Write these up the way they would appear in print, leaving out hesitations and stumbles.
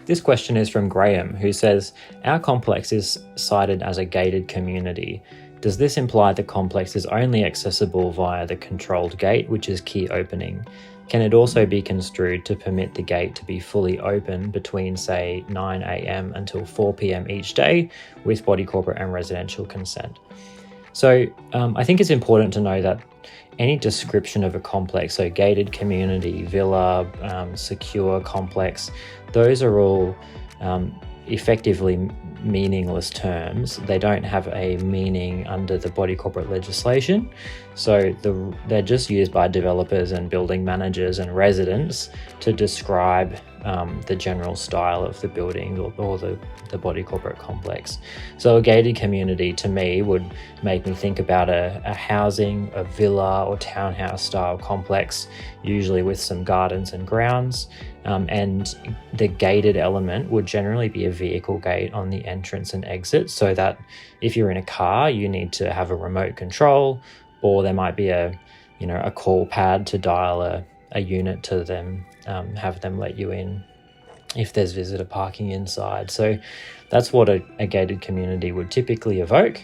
This question is from Graham, who says, our complex is cited as a gated community. Does this imply the complex is only accessible via the controlled gate, which is key opening? Can it also be construed to permit the gate to be fully open between, say, 9 a.m. until 4 p.m. each day with body corporate and residential consent? So I think it's important to know that any description of a complex, so gated community, villa, secure complex, those are all effectively meaningless terms. They don't have a meaning under the body corporate legislation. So they're just used by developers and building managers and residents to describe the general style of the building or the body corporate complex. So a gated community to me would make me think about a housing, a villa or townhouse style complex, usually with some gardens and grounds. And the gated element would generally be a vehicle gate on the entrance and exit, so that if you're in a car, you need to have a remote control, or there might be a call pad to dial a unit to them, have them let you in if there's visitor parking inside. So that's what a gated community would typically evoke.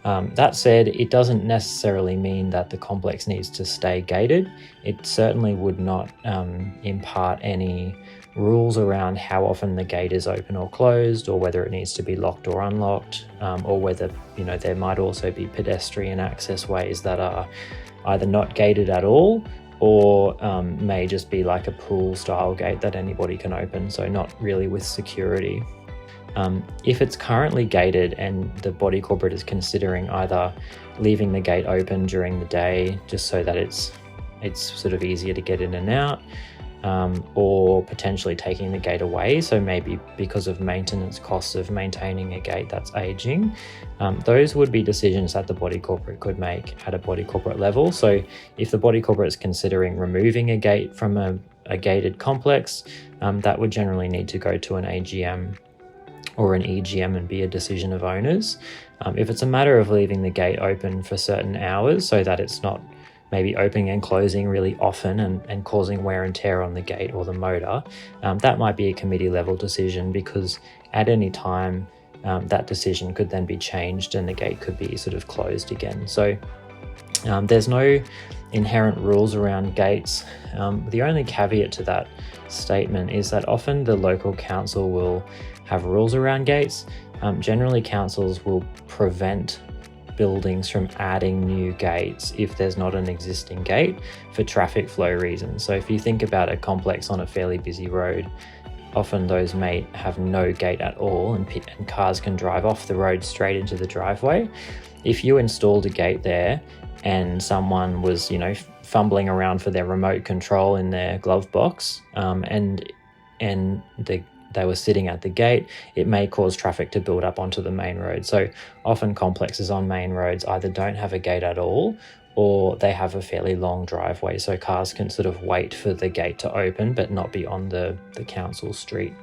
That said, it doesn't necessarily mean that the complex needs to stay gated. It certainly would not impart any rules around how often the gate is open or closed, or whether it needs to be locked or unlocked, or whether there might also be pedestrian access ways that are either not gated at all, or may just be like a pool style gate that anybody can open, so not really with security. If it's currently gated and the body corporate is considering either leaving the gate open during the day just so that it's sort of easier to get in and out, or potentially taking the gate away, so maybe because of maintenance costs of maintaining a gate that's aging, those would be decisions that the body corporate could make at a body corporate level. So if the body corporate is considering removing a gate from a gated complex, that would generally need to go to an AGM or an EGM and be a decision of owners. If it's a matter of leaving the gate open for certain hours so that it's not maybe opening and closing really often and causing wear and tear on the gate or the motor, that might be a committee level decision, because at any time that decision could then be changed and the gate could be sort of closed again. So there's no inherent rules around gates. The only caveat to that statement is that often the local council will have rules around gates. Generally, councils will prevent buildings from adding new gates if there's not an existing gate for traffic flow reasons. So if you think about a complex on a fairly busy road, often those may have no gate at all, and cars can drive off the road straight into the driveway. If you installed a gate there and someone was, fumbling around for their remote control in their glove box, and they were sitting at the gate, it may cause traffic to build up onto the main road. So often complexes on main roads either don't have a gate at all, or they have a fairly long driveway, so cars can sort of wait for the gate to open but not be on the council street.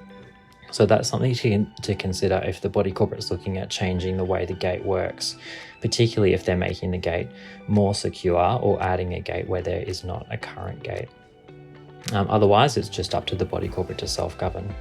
So that's something to consider if the body corporate's looking at changing the way the gate works, particularly if they're making the gate more secure or adding a gate where there is not a current gate. Otherwise, it's just up to the body corporate to self-govern.